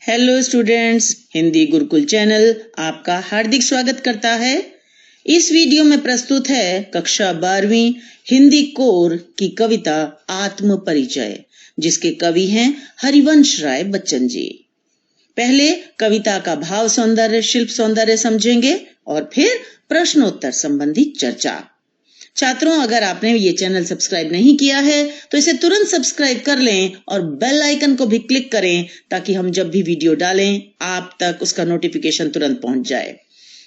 Hello students, Hindi Gurukul channel आपका हार्दिक स्वागत करता है। इस वीडियो में प्रस्तुत है कक्षा 12वीं हिंदी कोर की कविता आत्म परिचय, जिसके कवि हैं हरिवंश राय बच्चन जी। पहले कविता का भाव सौंदर्य, शिल्प सौंदर्य समझेंगे और फिर प्रश्नोत्तर संबंधी चर्चा। छात्रों, अगर आपने ये चैनल सब्सक्राइब नहीं किया है तो इसे तुरंत सब्सक्राइब कर लें और बेल आइकन को भी क्लिक करें ताकि हम जब भी वीडियो डालें आप तक उसका नोटिफिकेशन तुरंत पहुंच जाए।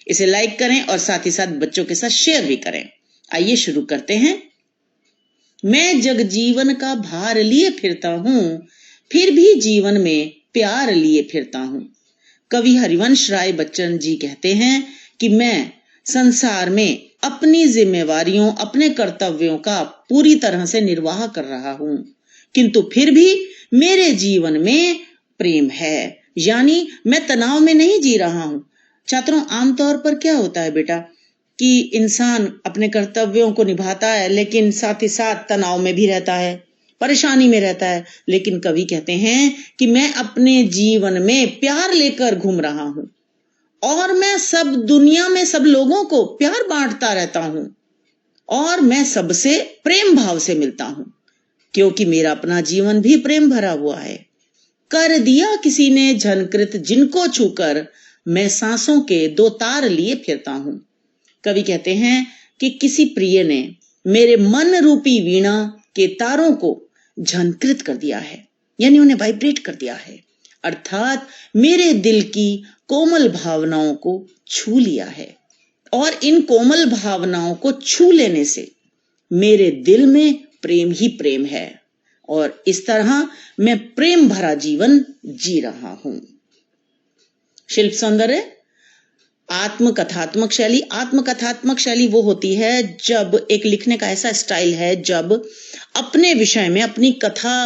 इसे लाइक करें और साथ ही साथ बच्चों के साथ शेयर भी करें। आइए शुरू करते हैं। मैं जग जीवन का भार लिए फिरता हूं, फिर भी जीवन में प्यार लिए फिरता हूं। कवि हरिवंश राय बच्चन जी कहते हैं कि मैं संसार में अपनी जिम्मेवारियों, अपने कर्तव्यों का पूरी तरह से निर्वाह कर रहा हूं, किंतु फिर भी मेरे जीवन में प्रेम है, यानी मैं तनाव में नहीं जी रहा हूं। छात्रों, आमतौर पर क्या होता है बेटा कि इंसान अपने कर्तव्यों को निभाता है लेकिन साथ ही साथ तनाव में भी रहता है, परेशानी में रहता है। लेकिन कवि कहते हैं कि मैं अपने जीवन में प्यार लेकर घूम रहा हूं और मैं सब दुनिया में सब लोगों को प्यार बांटता रहता हूं और मैं सबसे प्रेम भाव से मिलता हूं, क्योंकि मेरा अपना जीवन भी प्रेम भरा हुआ है। कर दिया किसी ने झनकृत जिनको छूकर, मैं सांसों के दो तार लिए फिरता हूं। कवि कहते हैं कि किसी प्रिय ने मेरे मन रूपी वीणा के तारों को झनकृत कर दिया है, यानी उन्हें वाइब्रेट कर दिया है, अर्थात मेरे दिल की कोमल भावनाओं को छू लिया है। और इन कोमल भावनाओं को छू लेने से मेरे दिल में प्रेम ही प्रेम है और इस तरह मैं प्रेम भरा जीवन जी रहा हूं। शिल्प सौंदर्य, आत्मकथात्मक शैली। आत्मकथात्मक शैली वो होती है जब एक लिखने का ऐसा स्टाइल है जब अपने विषय में अपनी कथा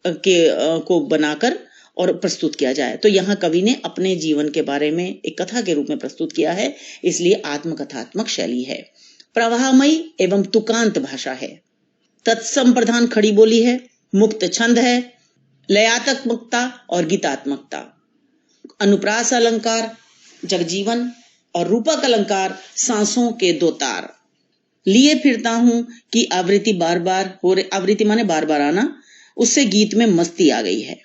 को बनाकर और प्रस्तुत किया जाए। तो यहाँ कवि ने अपने जीवन के बारे में एक कथा के रूप में प्रस्तुत किया है, इसलिए आत्मकथात्मक शैली है। प्रवाहमयी एवं तुकांत भाषा है, तत्संप्रधान खड़ी बोली है, मुक्त छंद है, लयात्मकता और गीतात्मकता, अनुप्रास अलंकार जगजीवन और रूपक अलंकार सांसों के दो तार लिए फिरता हूं कि आवृत्ति बार बार हो रही, आवृत्ति माने बार बार आना, उससे गीत में मस्ती आ गई है।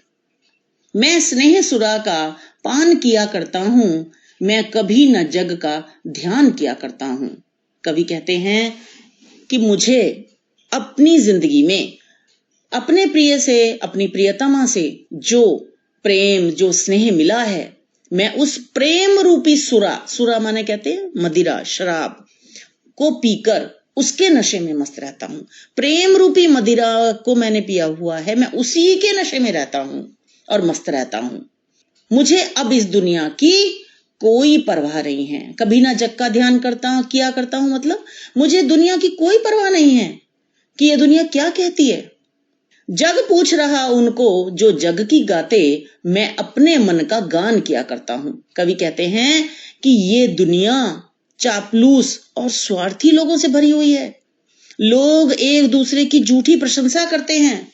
मैं स्नेह सुरा का पान किया करता हूं, मैं कभी न जग का ध्यान किया करता हूं। कवि कहते हैं कि मुझे अपनी जिंदगी में अपने प्रिय से, अपनी प्रियतमा से जो प्रेम, जो स्नेह मिला है, मैं उस प्रेम रूपी सुरा माने कहते हैं मदिरा, शराब को पीकर उसके नशे में मस्त रहता हूं। प्रेम रूपी मदिरा को मैंने पिया हुआ है, मैं उसी के नशे में रहता हूं और मस्त रहता हूं। मुझे अब इस दुनिया की कोई परवाह नहीं है। कभी ना जग का ध्यान किया करता हूं, मतलब मुझे दुनिया की कोई परवाह नहीं है कि ये दुनिया क्या कहती है। जग पूछ रहा उनको जो जग की गाते, मैं अपने मन का गान किया करता हूं। कवि कहते हैं कि ये दुनिया चापलूस और स्वार्थी लोगों से भरी हुई है। लोग एक दूसरे की झूठी प्रशंसा करते हैं,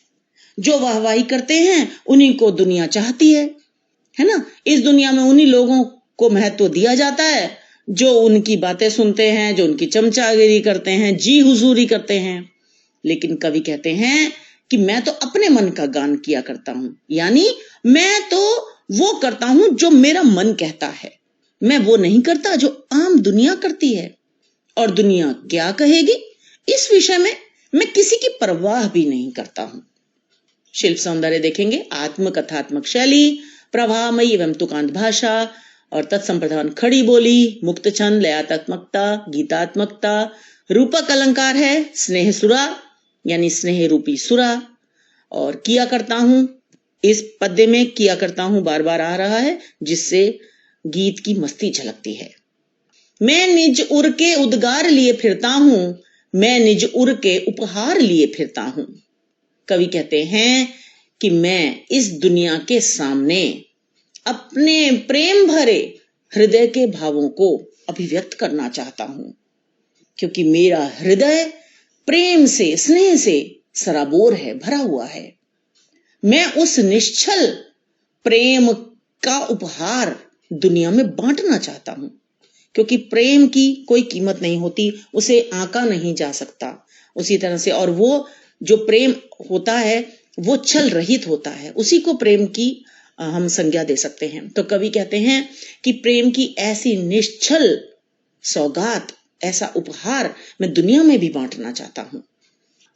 जो वाहवाही करते हैं उन्हीं को दुनिया चाहती है ना। इस दुनिया में उन्हीं लोगों को महत्व दिया जाता है जो उनकी बातें सुनते हैं, जो उनकी चमचागिरी करते हैं, जी हुजूरी करते हैं। लेकिन कवि कहते हैं कि मैं तो अपने मन का गान किया करता हूं, यानी मैं तो वो करता हूं जो मेरा मन कहता है, मैं वो नहीं करता जो आम दुनिया करती है। और दुनिया क्या कहेगी इस विषय में मैं किसी की परवाह भी नहीं करता हूं। शिल्प सौंदर्य देखेंगे, आत्मकथात्मक शैली, प्रवाहमयी एवं तुकांत भाषा और तत्संप्रधान खड़ी बोली, मुक्त छंद, लयात्मकता, गीतात्मकता, रूपक अलंकार है, स्नेह सुरा यानी स्नेह रूपी सुरा, और किया करता हूं, इस पद्य में किया करता हूं बार बार आ रहा है, जिससे गीत की मस्ती झलकती है। मैं निज उर के उद्गार लिए फिरता हूं, मैं निज उर के उपहार लिए फिरता हूं। कवि कहते हैं कि मैं इस दुनिया के सामने अपने प्रेम भरे हृदय के भावों को अभिव्यक्त करना चाहता हूं, क्योंकि मेरा हृदय प्रेम से, स्नेह से सराबोर है, भरा हुआ है। मैं उस निश्चल प्रेम का उपहार दुनिया में बांटना चाहता हूं, क्योंकि प्रेम की कोई कीमत नहीं होती, उसे आंका नहीं जा सकता। उसी तरह से, और वो जो प्रेम होता है वो छल रहित होता है, उसी को प्रेम की हम संज्ञा दे सकते हैं। तो कवि कहते हैं कि प्रेम की ऐसी निश्चल सौगात, ऐसा उपहार मैं दुनिया में भी बांटना चाहता हूं।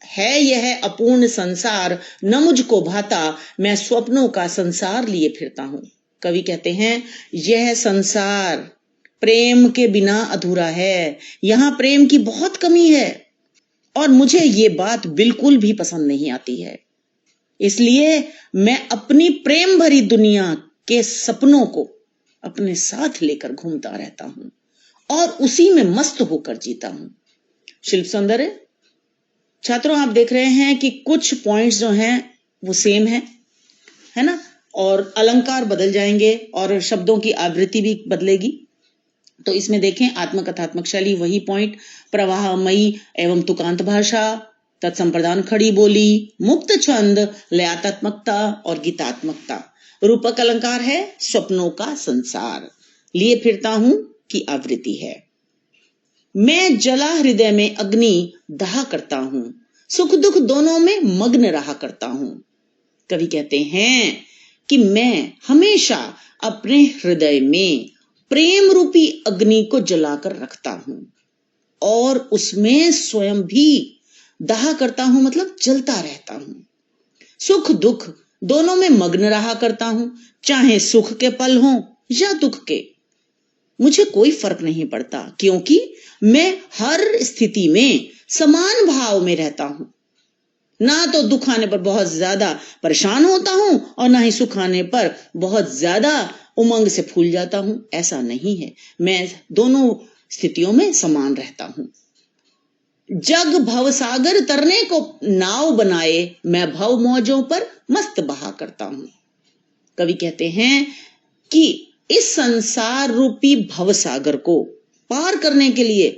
है यह अपूर्ण संसार न मुझको भाता, मैं स्वप्नों का संसार लिए फिरता हूं। कवि कहते हैं यह संसार प्रेम के बिना अधूरा है, यहां प्रेम की बहुत कमी है और मुझे ये बात बिल्कुल भी पसंद नहीं आती है। इसलिए मैं अपनी प्रेम भरी दुनिया के सपनों को अपने साथ लेकर घूमता रहता हूं और उसी में मस्त होकर जीता हूं। शिल्प सौंदर्य छात्रों, आप देख रहे हैं कि कुछ पॉइंट्स जो हैं वो सेम है ना, और अलंकार बदल जाएंगे और शब्दों की आवृत्ति भी बदलेगी। तो इसमें देखें, आत्मकथात्मक शैली वही पॉइंट, प्रवाहमयी एवं तुकांत भाषा, तत्संप्रदान खड़ी बोली, मुक्त छंद, लयात्मकता और गीतात्मकता। रूपक अलंकार है स्वप्नों का संसार, लिए फिरता हूं की आवृत्ति है। मैं जला हृदय में अग्नि दहा करता हूं, सुख दुख दोनों में मग्न रहा करता हूं। कवि कहते हैं कि मैं हमेशा अपने हृदय में प्रेम रूपी अग्नि को जलाकर रखता हूं और उसमें स्वयं भी दहा करता हूं, मतलब जलता रहता हूं। सुख दुख दोनों में मग्न रहा करता हूं, चाहे सुख के पल हों या दुख के, मुझे कोई फर्क नहीं पड़ता, क्योंकि मैं हर स्थिति में समान भाव में रहता हूं। ना तो दुख आने पर बहुत ज्यादा परेशान होता हूं और ना ही सुख आने पर बहुत ज्यादा उमंग से फूल जाता हूं, ऐसा नहीं है। मैं दोनों स्थितियों में समान रहता हूं। जग भव सागर तरने को नाव बनाए, मैं भव मौजों पर मस्त बहा करता हूं। कवि कहते हैं कि इस संसार रूपी भव सागर को पार करने के लिए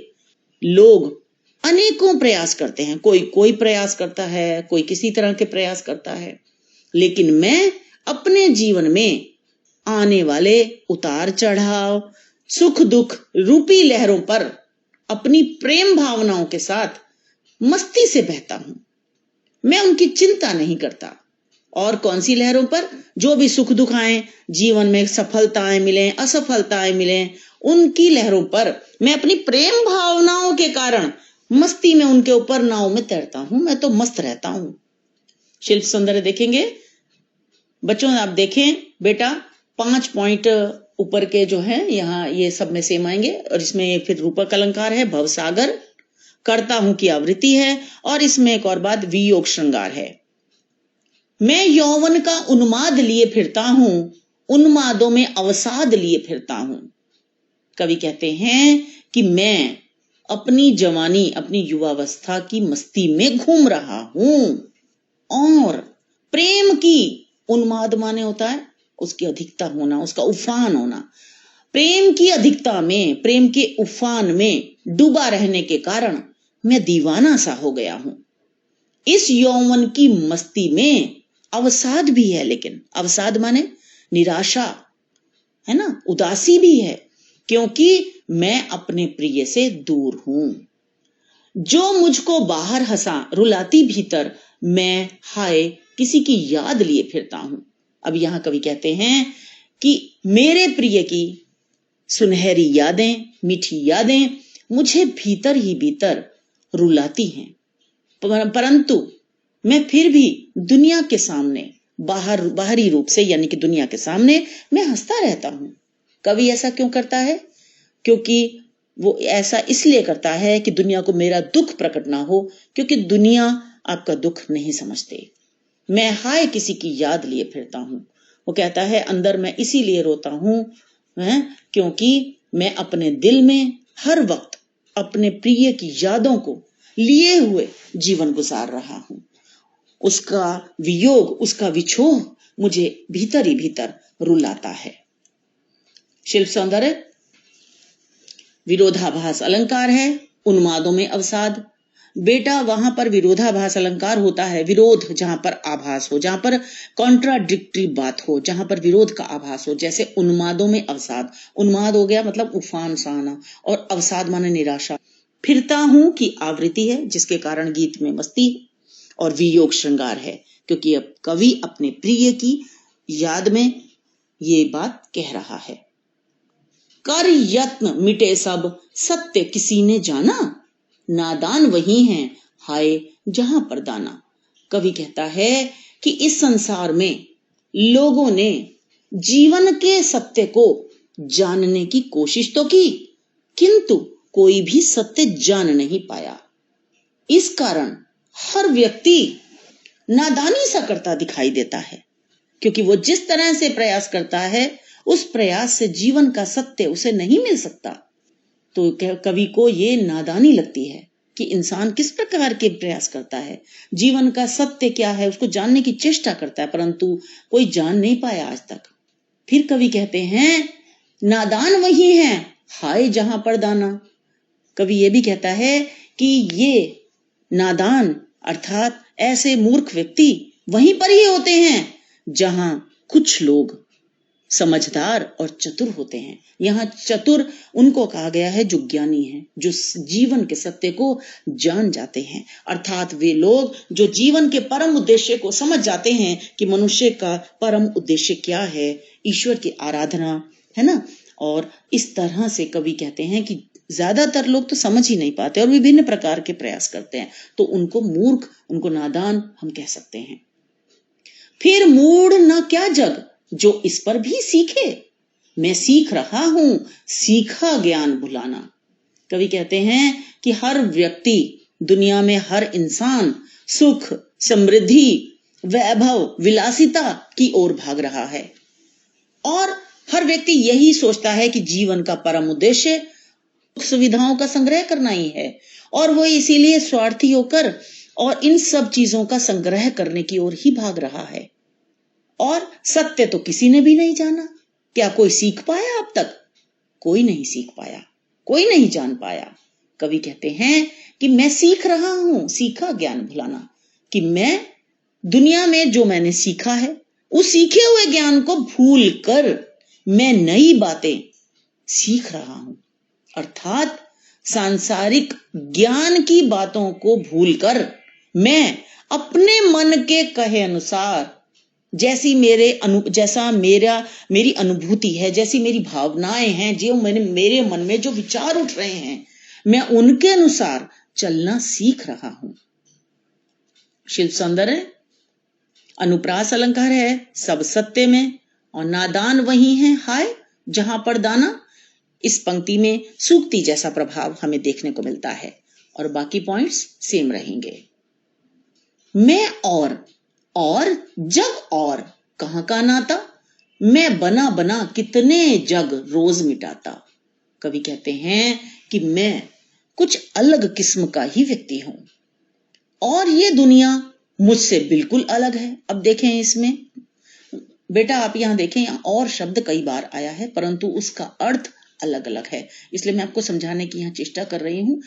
लोग अनेकों प्रयास करते हैं। कोई प्रयास करता है, कोई किसी तरह के प्रयास करता है, लेकिन मैं अपने जीवन में आने वाले उतार चढ़ाव, सुख दुख रूपी लहरों पर अपनी प्रेम भावनाओं के साथ मस्ती से बहता हूं। मैं उनकी चिंता नहीं करता। और कौन सी लहरों पर? जो भी सुख दुख आए, जीवन में सफलताएं मिलें, असफलताएं मिलें, उनकी लहरों पर मैं अपनी प्रेम भावनाओं के कारण मस्ती में उनके ऊपर नाव में तैरता हूं। मैं तो मस्त रहता हूं। शिल्प सौंदर्य देखेंगे बच्चों, आप देखें बेटा, 5 पॉइंट ऊपर के जो है यहाँ ये सब में सेम आएंगे, और इसमें फिर रूपक अलंकार है, भवसागर, करता हूं की आवृत्ति है, और इसमें एक और बात वियोग श्रृंगार है। मैं यौवन का उन्माद लिए फिरता हूं, उन्मादों में अवसाद लिए फिरता हूं। कवि कहते हैं कि मैं अपनी जवानी, अपनी युवावस्था की मस्ती में घूम रहा हूं, और प्रेम की उन्माद माने होता है उसकी अधिकता होना, उसका उफान होना। प्रेम की अधिकता में, प्रेम के उफान में डूबा रहने के कारण मैं दीवाना सा हो गया हूं। इस यौवन की मस्ती में अवसाद भी है, लेकिन अवसाद माने निराशा है ना, उदासी भी है, क्योंकि मैं अपने प्रिय से दूर हूं। जो मुझको बाहर हंसा रुलाती भीतर, मैं हाय किसी की याद लिए फिरता हूं। अब यहां कवि कहते हैं कि मेरे प्रिय की सुनहरी यादें, मीठी यादें मुझे भीतर ही भीतर रुलाती हैं, परंतु मैं फिर भी दुनिया के सामने, बाहरी रूप से यानी कि दुनिया के सामने मैं हंसता रहता हूं। कवि ऐसा क्यों करता है? क्योंकि वो ऐसा इसलिए करता है कि दुनिया को मेरा दुख प्रकट ना हो, क्योंकि दुनिया आपका दुख नहीं समझते। मैं हाय किसी की याद लिए फिरता हूं। वो कहता है अंदर मैं इसीलिए रोता हूं क्योंकि मैं अपने दिल में हर वक्त अपने प्रिय की यादों को लिए हुए जीवन गुजार रहा हूं। उसका वियोग, उसका विछोह मुझे भीतर ही भीतर रुलाता है। शिल्प सौंदर्य विरोधाभास अलंकार है, उन्मादों में अवसाद। बेटा वहां पर विरोधाभास अलंकार होता है, विरोध जहां पर आभास हो, जहां पर कॉन्ट्राडिक्टरी बात हो, जहां पर विरोध का आभास हो। जैसे उन्मादों में अवसाद, उन्माद हो गया मतलब उफान सा आना, और अवसाद माने निराशा। फिरता हूं की आवृत्ति है, जिसके कारण गीत में मस्ती और वियोग श्रृंगार है, क्योंकि अब कवि अपने प्रिय की याद में ये बात कह रहा है। कर यत्न मिटे सब सत्य किसी ने जाना, नादान वही हैं हाय जहां पर दाना। कवि कहता है कि इस संसार में लोगों ने जीवन के सत्य को जानने की कोशिश तो की, किंतु कोई भी सत्य जान नहीं पाया। इस कारण हर व्यक्ति नादानी सा करता दिखाई देता है, क्योंकि वो जिस तरह से प्रयास करता है उस प्रयास से जीवन का सत्य उसे नहीं मिल सकता। तो कवि को ये नादानी लगती है कि इंसान किस प्रकार के प्रयास करता है, जीवन का सत्य क्या है उसको जानने की चेष्टा करता है, परंतु कोई जान नहीं पाया आज तक। फिर कवि कहते हैं नादान वही हैं हाय जहां पर दाना। कवि ये भी कहता है कि ये नादान अर्थात ऐसे मूर्ख व्यक्ति वहीं पर ही होते हैं जहां कुछ लोग समझदार और चतुर होते हैं। यहाँ चतुर उनको कहा गया है जो ज्ञानी हैं, जो जीवन के सत्य को जान जाते हैं, अर्थात वे लोग जो जीवन के परम उद्देश्य को समझ जाते हैं कि मनुष्य का परम उद्देश्य क्या है, ईश्वर की आराधना है ना। और इस तरह से कवि कहते हैं कि ज्यादातर लोग तो समझ ही नहीं पाते और विभिन्न प्रकार के प्रयास करते हैं, तो उनको मूर्ख, उनको नादान हम कह सकते हैं। फिर मूढ़ न क्या जग जो इस पर भी सीखे, मैं सीख रहा हूं सीखा ज्ञान भुलाना। कवि कहते हैं कि हर व्यक्ति, दुनिया में हर इंसान सुख, समृद्धि, वैभव, विलासिता की ओर भाग रहा है, और हर व्यक्ति यही सोचता है कि जीवन का परम उद्देश्य सुविधाओं का संग्रह करना ही है, और वो इसीलिए स्वार्थी होकर और इन सब चीजों का संग्रह करने की ओर ही भाग रहा है। और सत्य तो किसी ने भी नहीं जाना। क्या कोई सीख पाया अब तक? कोई नहीं सीख पाया, कोई नहीं जान पाया। कवि कहते हैं कि मैं सीख रहा हूं सीखा ज्ञान भुलाना, कि मैं दुनिया में जो मैंने सीखा है उस सीखे हुए ज्ञान को भूल कर मैं नई बातें सीख रहा हूं, अर्थात सांसारिक ज्ञान की बातों को भूलकर मैं अपने मन के कहे अनुसार जैसा मेरी अनुभूति है, जैसी मेरी भावनाएं हैं, जो मेरे मन में जो विचार उठ रहे हैं, मैं उनके अनुसार चलना सीख रहा हूं। शिल्प सौंदर्य अनुप्रास अलंकार है सब सत्य में, और नादान वही है हाय जहां पर दाना। इस पंक्ति में सूक्ति जैसा प्रभाव हमें देखने को मिलता है, और बाकी पॉइंट्स सेम रहेंगे। मैं और जग और कहां का नाता, मैं बना बना कितने जग रोज मिटाता। कवि कहते हैं कि मैं कुछ अलग किस्म का ही व्यक्ति हूं, और ये दुनिया मुझसे बिल्कुल अलग है। अब देखें इसमें बेटा, आप यहां देखें, यहां और शब्द कई बार आया है, परंतु उसका अर्थ अलग अलग है, इसलिए मैं आपको समझाने की यहां चेष्टा कर रही हूं।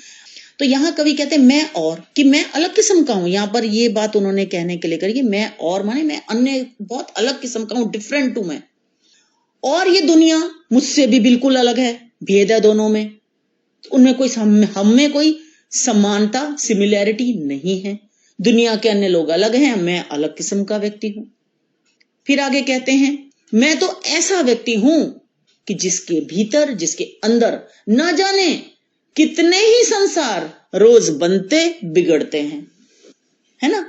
तो यहां कवि कहते हैं मैं और, कि मैं अलग किस्म का हूं। यहां पर ये बात उन्होंने कहने के लिए करी, मैं और माने मैं अन्य बहुत अलग किस्म का हूं, डिफरेंट हूं मैं, और ये दुनिया मुझसे भी बिल्कुल अलग है, भेद है दोनों में, उनमें कोई हम में कोई समानता, सिमिलैरिटी नहीं है। दुनिया के अन्य लोग अलग हैं, मैं अलग किस्म का व्यक्ति हूं। फिर आगे कहते हैं मैं तो ऐसा व्यक्ति हूं कि जिसके भीतर, जिसके अंदर न जाने कितने ही संसार रोज बनते बिगड़ते हैं, है ना।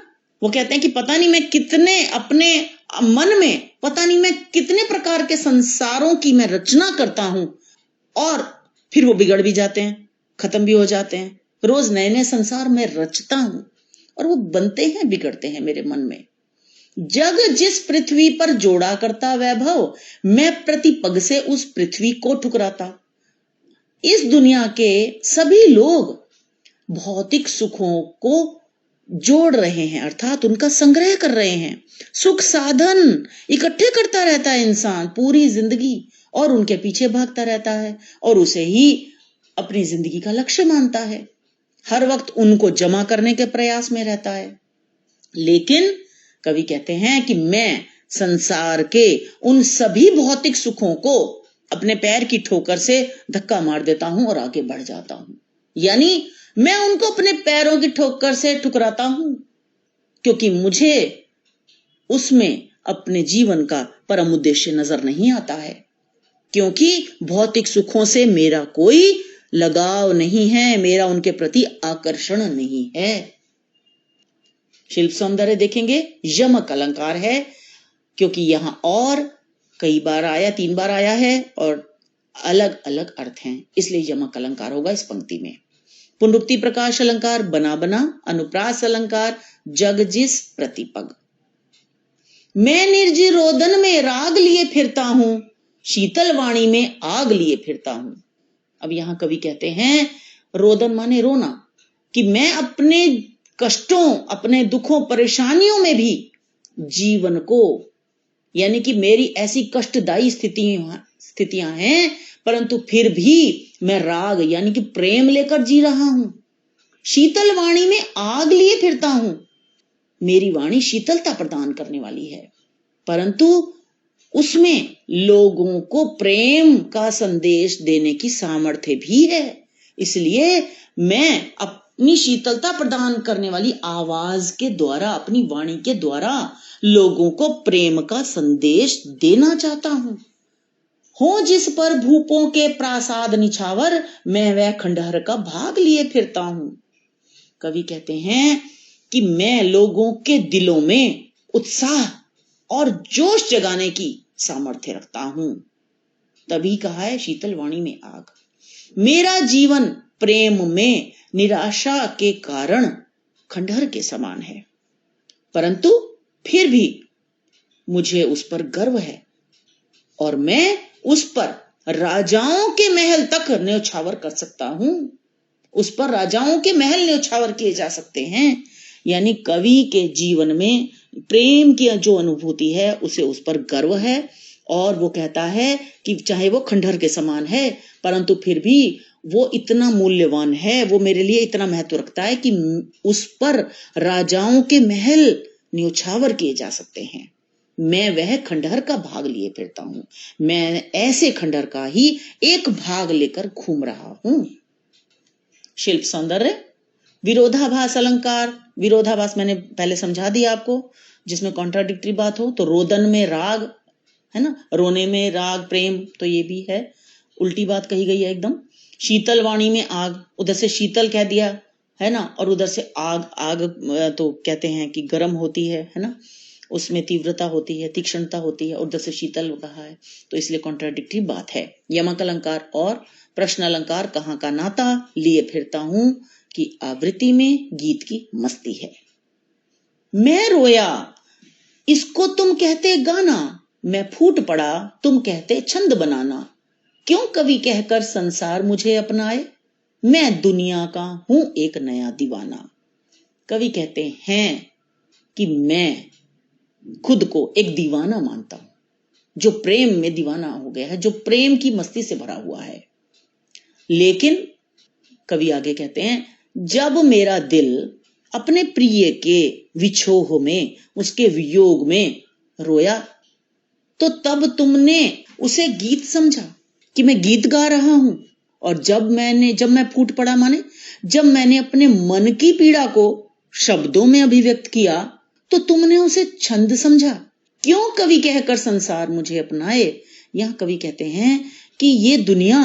वो कहते हैं कि पता नहीं मैं कितने अपने मन में, पता नहीं मैं कितने प्रकार के संसारों की मैं रचना करता हूं, और फिर वो बिगड़ भी जाते हैं, खत्म भी हो जाते हैं। रोज नए नए संसार मैं रचता हूं, और वो बनते हैं, बिगड़ते हैं मेरे मन में। जग जिस पृथ्वी पर जोड़ा करता वैभव, मैं प्रति पग से उस पृथ्वी को ठुकराता। इस दुनिया के सभी लोग भौतिक सुखों को जोड़ रहे हैं, अर्थात उनका संग्रह कर रहे हैं। सुख साधन इकट्ठे करता रहता है इंसान पूरी जिंदगी, और उनके पीछे भागता रहता है, और उसे ही अपनी जिंदगी का लक्ष्य मानता है। हर वक्त उनको जमा करने के प्रयास में रहता है। लेकिन कवि कहते हैं कि मैं संसार के उन सभी भौतिक सुखों को अपने पैर की ठोकर से धक्का मार देता हूं और आगे बढ़ जाता हूं। यानी मैं उनको अपने पैरों की ठोकर से ठुकराता हूं, क्योंकि मुझे उसमें अपने जीवन का परम उद्देश्य नजर नहीं आता है, क्योंकि भौतिक सुखों से मेरा कोई लगाव नहीं है, मेरा उनके प्रति आकर्षण नहीं है। शिल्प सौंदर्य देखेंगे, यमक अलंकार है, क्योंकि यहां और कई बार आया, 3 बार आया है और अलग अलग अर्थ हैं, इसलिए यमक अलंकार होगा इस पंक्ति में। पुनरुक्ति प्रकाश अलंकार, बना बना, अनुप्रास अलंकार, जग जिस प्रतिपग। मैं निर्जीव रोदन में राग लिए फिरता हूं, शीतल वाणी में आग लिए फिरता हूं। अब यहां कवि कहते हैं, रोदन माने रोना, कि मैं अपने कष्टों, अपने दुखों, परेशानियों में भी जीवन को, यानी कि मेरी ऐसी कष्टदायी स्थितियां हैं, परंतु फिर भी मैं राग यानी कि प्रेम लेकर जी रहा हूं। शीतल वाणी में आग लिए फिरता हूं, मेरी वाणी शीतलता प्रदान करने वाली है, परंतु उसमें लोगों को प्रेम का संदेश देने की सामर्थ्य भी है। इसलिए मैं अपनी शीतलता प्रदान करने वाली आवाज के द्वारा, अपनी वाणी के द्वारा लोगों को प्रेम का संदेश देना चाहता हूं। हो जिस पर भूपों के प्रासाद निछावर, मैं वह खंडहर का भाग लिए फिरता हूं। कवि कहते हैं कि मैं लोगों के दिलों में उत्साह और जोश जगाने की सामर्थ्य रखता हूं। तभी कहा है शीतल वाणी में आग। मेरा जीवन प्रेम में निराशा के कारण खंडहर के समान है, परंतु फिर भी मुझे उस पर गर्व है और मैं उस पर राजाओं के महल तक न्यौछावर कर सकता हूं। उस पर राजाओं के महल न्यौछावर किए जा सकते हैं। यानी कवि के जीवन में प्रेम की जो अनुभूति है उसे उस पर गर्व है, और वो कहता है कि चाहे वो खंडहर के समान है, परंतु फिर भी वो इतना मूल्यवान है, वो मेरे लिए इतना महत्व रखता है कि उस पर राजाओं के महल न्यौछावर किए जा सकते हैं। मैं वह खंडहर का भाग लिए फिरता हूं, मैं ऐसे खंडहर का ही एक भाग लेकर घूम रहा हूं। शिल्प सौंदर्य, विरोधाभास अलंकार। विरोधाभास मैंने पहले समझा दिया आपको, जिसमें कॉन्ट्राडिक्टरी बात हो, तो रोदन में राग है ना, रोने में राग प्रेम, तो ये भी है, उल्टी बात कही गई है एकदम। शीतल वाणी में आग, उधर से शीतल कह दिया है ना, और उधर से आग। आग तो कहते हैं कि गर्म होती है ना, उसमें तीव्रता होती है, तीक्ष्णता होती है, और उधर से शीतल कहा है, तो इसलिए कॉन्ट्राडिक्टरी बात है। यमक अलंकार और प्रश्न अलंकार, कहाँ का नाता लिए फिरता हूं कि आवृत्ति में गीत की मस्ती है। मैं रोया, इसको तुम कहते गाना, मैं फूट पड़ा, तुम कहते छंद बनाना। क्यों कवि कहकर संसार मुझे अपनाए, मैं दुनिया का हूं एक नया दीवाना। कवि कहते हैं कि मैं खुद को एक दीवाना मानता हूं, जो प्रेम में दीवाना हो गया है, जो प्रेम की मस्ती से भरा हुआ है। लेकिन कवि आगे कहते हैं, जब मेरा दिल अपने प्रिय के विछोह में, उसके वियोग में रोया, तो तब तुमने उसे गीत समझा कि मैं गीत गा रहा हूं। और जब मैं फूट पड़ा, माने जब मैंने अपने मन की पीड़ा को शब्दों में अभिव्यक्त किया, तो तुमने उसे छंद समझा। क्यों कवि कहकर संसार मुझे अपनाए। यहां कवि कहते हैं कि ये दुनिया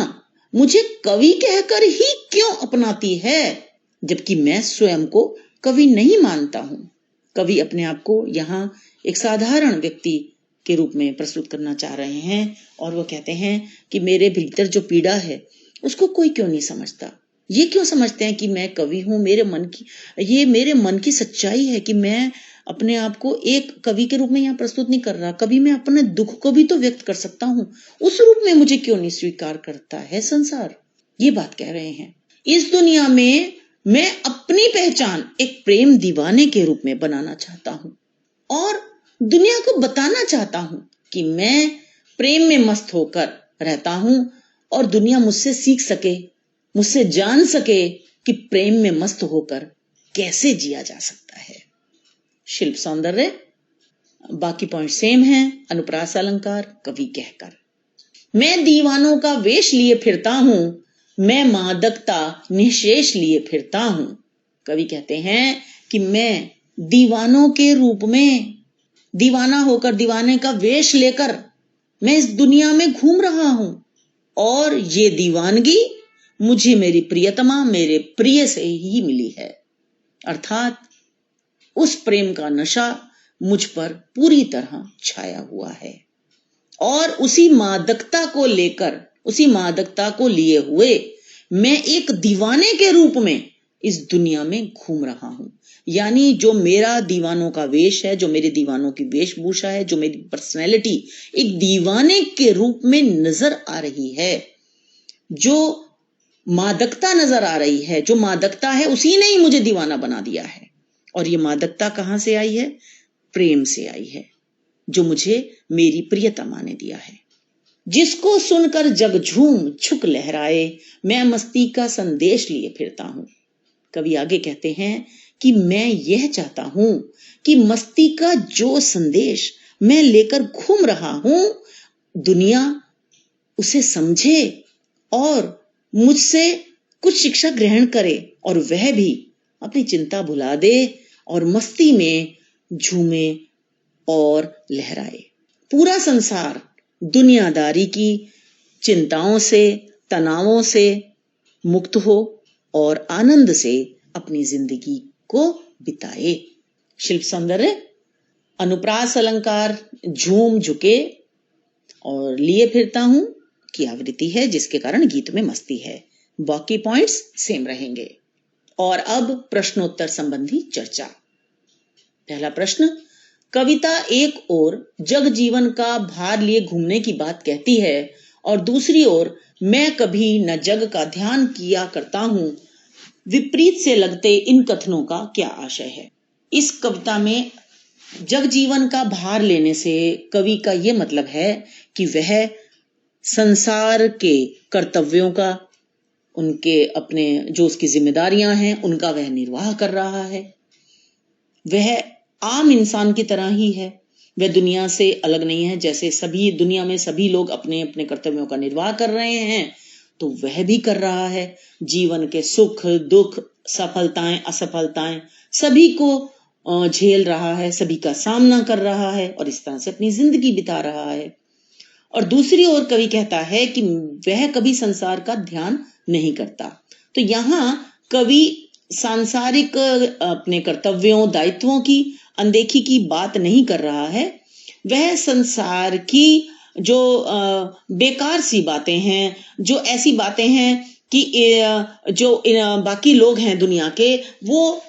मुझे कवि कहकर ही क्यों अपनाती है, जबकि मैं स्वयं को कवि नहीं मानता हूं। कवि अपने आप को यहां एक साधारण व्यक्ति के रूप में प्रस्तुत करना चाह रहे हैं, और वो कहते हैं कि मेरे भीतर जो पीड़ा है उसको कोई क्यों नहीं समझता। ये क्यों समझते हैं कि मैं कवि हूं, ये मेरे मन की सच्चाई है कि मैं अपने आप को एक कवि के रूप में यहाँ प्रस्तुत नहीं कर रहा। कभी मैं अपने दुख को भी तो व्यक्त कर सकता हूं, उस रूप में मुझे क्यों नहीं स्वीकार करता है संसार। ये बात कह रहे हैं। इस दुनिया में मैं अपनी पहचान एक प्रेम दीवाने के रूप में बनाना चाहता हूं, और दुनिया को बताना चाहता हूं कि मैं प्रेम में मस्त होकर रहता हूं, और दुनिया मुझसे सीख सके, मुझसे जान सके कि प्रेम में मस्त होकर कैसे जिया जा सकता है। शिल्प सौंदर्य, बाकी पॉइंट सेम है। अनुप्रास अलंकार, कवि कहकर। मैं दीवानों का वेश लिए फिरता हूं, मैं मादकता निशेष लिए फिरता हूं। कवि कहते हैं कि मैं दीवानों के रूप में, दीवाना होकर, दीवाने का वेश लेकर मैं इस दुनिया में घूम रहा हूं, और ये दीवानगी मुझे मेरी प्रियतमा, मेरे प्रिय से ही मिली है। अर्थात उस प्रेम का नशा मुझ पर पूरी तरह छाया हुआ है, और उसी मादकता को लेकर, उसी मादकता को लिए हुए मैं एक दीवाने के रूप में इस दुनिया में घूम रहा हूं। यानी जो मेरा दीवानों का वेश है, जो मेरे दीवानों की वेशभूषा है, जो मेरी पर्सनैलिटी एक दीवाने के रूप में नजर आ रही है, जो मादकता नजर आ रही है, जो मादकता है उसी ने ही मुझे दीवाना बना दिया है। और ये मादकता कहां से आई है? प्रेम से आई है, जो मुझे मेरी प्रियतमा ने दिया है। जिसको सुनकर जग झूम झुक लहराए, मैं मस्ती का संदेश लिए फिरता हूं। कवि आगे कहते हैं कि मैं यह चाहता हूं कि मस्ती का जो संदेश मैं लेकर घूम रहा हूं, दुनिया उसे समझे और मुझसे कुछ शिक्षा ग्रहण करे, और वह भी अपनी चिंता भुला दे और मस्ती में झूमे और लहराए। पूरा संसार दुनियादारी की चिंताओं से, तनावों से मुक्त हो और आनंद से अपनी जिंदगी को बिताए। शिल्प सौंदर्य, अनुप्रास अलंकार झूम झुके और लिए फिरता हूं की आवृत्ति है, जिसके कारण गीत में मस्ती है। बाकी पॉइंट्स सेम रहेंगे। और अब प्रश्नोत्तर संबंधी चर्चा। पहला प्रश्न, कविता एक ओर जग जीवन का भार लिए घूमने की बात कहती है, और दूसरी ओर मैं कभी न जग का ध्यान किया करता हूं। विपरीत से लगते इन कथनों का क्या आशय है? इस कविता में जग जीवन का भार लेने से कवि का यह मतलब है कि वह संसार के कर्तव्यों का, उनके अपने जो उसकी जिम्मेदारियां हैं, उनका वह निर्वाह कर रहा है। वह आम इंसान की तरह ही है, वह दुनिया से अलग नहीं है। जैसे सभी दुनिया में सभी लोग अपने अपने कर्तव्यों का निर्वाह कर रहे हैं, तो वह भी कर रहा है। जीवन के सुख दुख, सफलताएं असफलताएं सभी को झेल रहा है, सभी का सामना कर रहा है, और इस तरह से अपनी जिंदगी बिता रहा है। और दूसरी ओर कवि कहता है कि वह कभी संसार का ध्यान नहीं करता। तो यहाँ कवि सांसारिक अपने कर्तव्यों, दायित्वों की अनदेखी की बात नहीं कर रहा है। वह संसार की जो बेकार सी बातें हैं, जो ऐसी बातें हैं कि जो बाकी लोग हैं दुनिया के, वो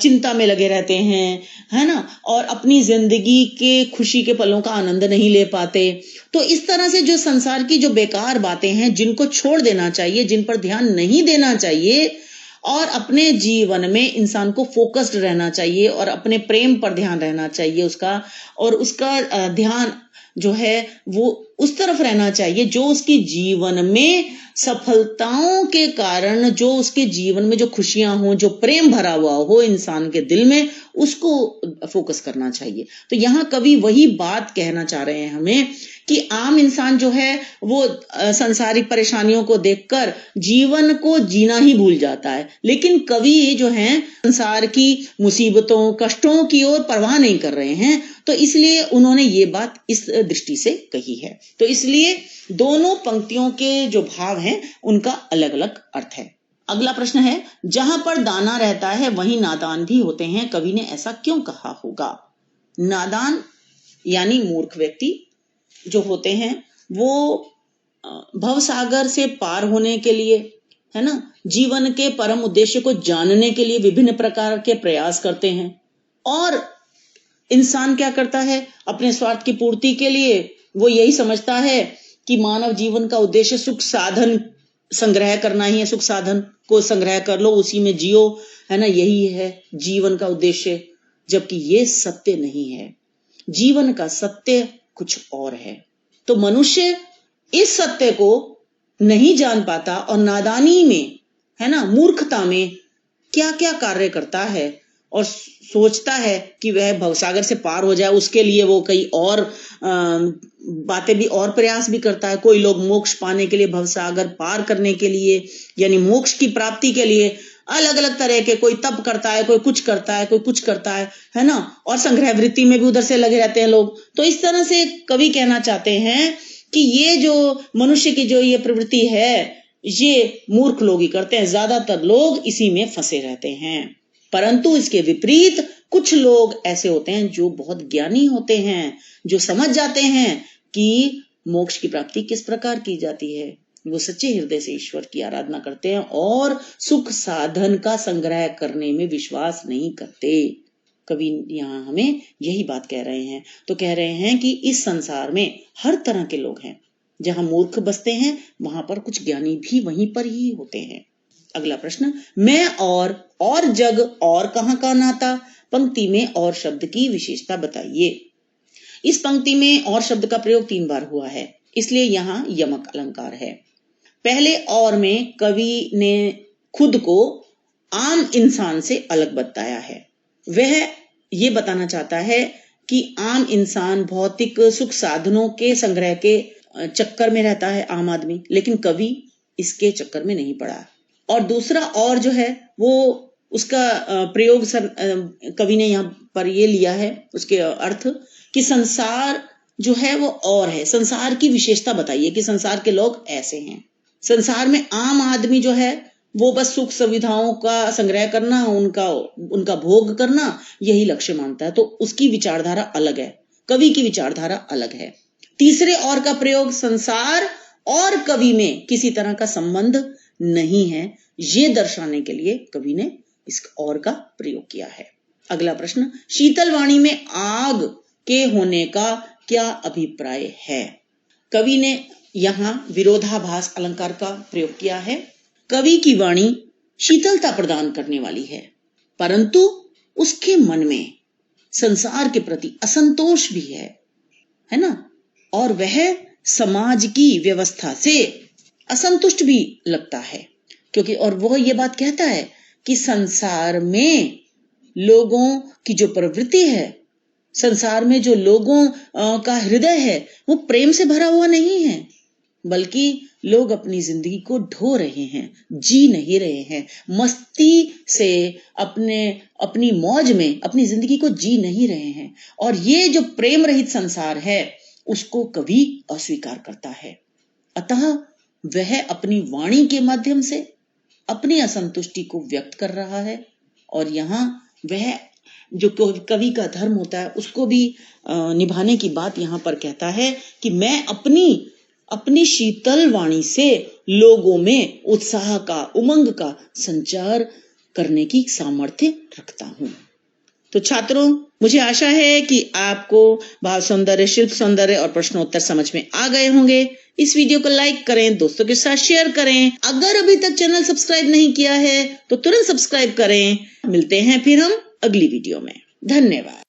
चिंता में लगे रहते हैं, है ना, और अपनी जिंदगी के खुशी के पलों का आनंद नहीं ले पाते। तो इस तरह से जो संसार की जो बेकार बातें हैं, जिनको छोड़ देना चाहिए, जिन पर ध्यान नहीं देना चाहिए, और अपने जीवन में इंसान को फोकस्ड रहना चाहिए और अपने प्रेम पर ध्यान रहना चाहिए उसका, और उसका ध्यान जो है वो उस तरफ रहना चाहिए जो उसके जीवन में सफलताओं के कारण, जो उसके जीवन में जो खुशियां हो, जो प्रेम भरा हुआ हो इंसान के दिल में, उसको फोकस करना चाहिए। तो यहाँ कवि वही बात कहना चाह रहे हैं हमें कि आम इंसान जो है वो सांसारिक परेशानियों को देखकर जीवन को जीना ही भूल जाता है, लेकिन कवि जो हैं संसार की मुसीबतों, कष्टों की ओर परवाह नहीं कर रहे हैं। तो इसलिए उन्होंने ये बात इस दृष्टि से कही है। तो इसलिए दोनों पंक्तियों के जो भाव हैं उनका अलग अलग अर्थ है। अगला प्रश्न है, जहां पर दाना रहता है वहीं नादान भी होते हैं, कवि ने ऐसा क्यों कहा होगा? नादान यानी मूर्ख व्यक्ति जो होते हैं वो भवसागर से पार होने के लिए, है ना, जीवन के परम उद्देश्य को जानने के लिए विभिन्न प्रकार के प्रयास करते हैं। और इंसान क्या करता है? अपने स्वार्थ की पूर्ति के लिए वो यही समझता है कि मानव जीवन का उद्देश्य सुख साधन संग्रह करना ही है, सुख साधन को संग्रह कर लो, उसी में जियो, है ना, यही है जीवन का उद्देश्य। जबकि ये सत्य नहीं है, जीवन का सत्य कुछ और है। तो मनुष्य इस सत्य को नहीं जान पाता और नादानी में, है ना, मूर्खता में क्या क्या कार्य करता है और सोचता है कि वह भवसागर से पार हो जाए, उसके लिए वो कई और बातें भी और प्रयास भी करता है। कोई लोग मोक्ष पाने के लिए, भवसागर पार करने के लिए, यानी मोक्ष की प्राप्ति के लिए अलग अलग तरह के, कोई तप करता है, कोई कुछ करता है, कोई कुछ करता है ना, और संग्रह वृत्ति में भी उधर से लगे रहते हैं लोग। तो इस तरह से कवि कहना चाहते हैं कि ये जो मनुष्य की जो ये प्रवृत्ति है, ये मूर्ख लोग ही करते हैं, ज्यादातर लोग इसी में फंसे रहते हैं। परंतु इसके विपरीत कुछ लोग ऐसे होते हैं जो बहुत ज्ञानी होते हैं, जो समझ जाते हैं कि मोक्ष की प्राप्ति किस प्रकार की जाती है। वो सच्चे हृदय से ईश्वर की आराधना करते हैं और सुख साधन का संग्रह करने में विश्वास नहीं करते। कवि यहाँ हमें यही बात कह रहे हैं। तो कह रहे हैं कि इस संसार में हर तरह के लोग हैं। जहां मूर्ख बसते हैं वहां पर कुछ ज्ञानी भी वहीं पर ही होते हैं। अगला प्रश्न, मैं और जग और कहां का नाता, पंक्ति में और शब्द की विशेषता बताइए। इस पंक्ति में और शब्द का प्रयोग 3 बार हुआ है, इसलिए यहाँ यमक अलंकार है। पहले और में कवि ने खुद को आम इंसान से अलग बताया है। वह ये बताना चाहता है कि आम इंसान भौतिक सुख साधनों के संग्रह के चक्कर में रहता है, आम आदमी, लेकिन कवि इसके चक्कर में नहीं पड़ा। और दूसरा और जो है वो उसका प्रयोग कवि ने यहाँ पर ये लिया है, उसके अर्थ कि संसार जो है वो और है, संसार की विशेषता बताइए कि संसार के लोग ऐसे हैं। संसार में आम आदमी जो है वो बस सुख सुविधाओं का संग्रह करना, उनका भोग करना, यही लक्ष्य मानता है। तो उसकी विचारधारा अलग है, कवि की विचारधारा अलग है। तीसरे और का प्रयोग संसार और कवि में किसी तरह का संबंध नहीं है, ये दर्शाने के लिए कवि ने इस और का प्रयोग किया है। अगला प्रश्न, शीतल वाणी में आग के होने का क्या अभिप्राय है। कवि ने यहाँ विरोधाभास अलंकार का प्रयोग किया है। कवि की वाणी शीतलता प्रदान करने वाली है, परंतु उसके मन में संसार के प्रति असंतोष भी है ना, और वह समाज की व्यवस्था से असंतुष्ट भी लगता है, क्योंकि और वह ये बात कहता है कि संसार में लोगों की जो प्रवृत्ति है, संसार में जो लोगों का हृदय है, वो प्रेम से भरा हुआ नहीं है, बल्कि लोग अपनी जिंदगी को ढो रहे हैं, जी नहीं रहे हैं, मस्ती से अपनी मौज में अपनी जिंदगी को जी नहीं रहे हैं। और ये जो प्रेम रहित संसार है उसको कवि अस्वीकार करता है। अतः वह अपनी वाणी के माध्यम से अपनी असंतुष्टि को व्यक्त कर रहा है। और यहाँ वह जो कवि का धर्म होता है उसको भी निभाने की बात यहाँ पर कहता है कि मैं अपनी शीतल वाणी से लोगों में उत्साह का, उमंग का संचार करने की सामर्थ्य रखता हूं। तो छात्रों, मुझे आशा है कि आपको भाव सौंदर्य, शिल्प सौंदर्य और प्रश्नोत्तर समझ में आ गए होंगे। इस वीडियो को लाइक करें, दोस्तों के साथ शेयर करें। अगर अभी तक चैनल सब्सक्राइब नहीं किया है तो तुरंत सब्सक्राइब करें। मिलते हैं फिर हम अगली वीडियो में। धन्यवाद।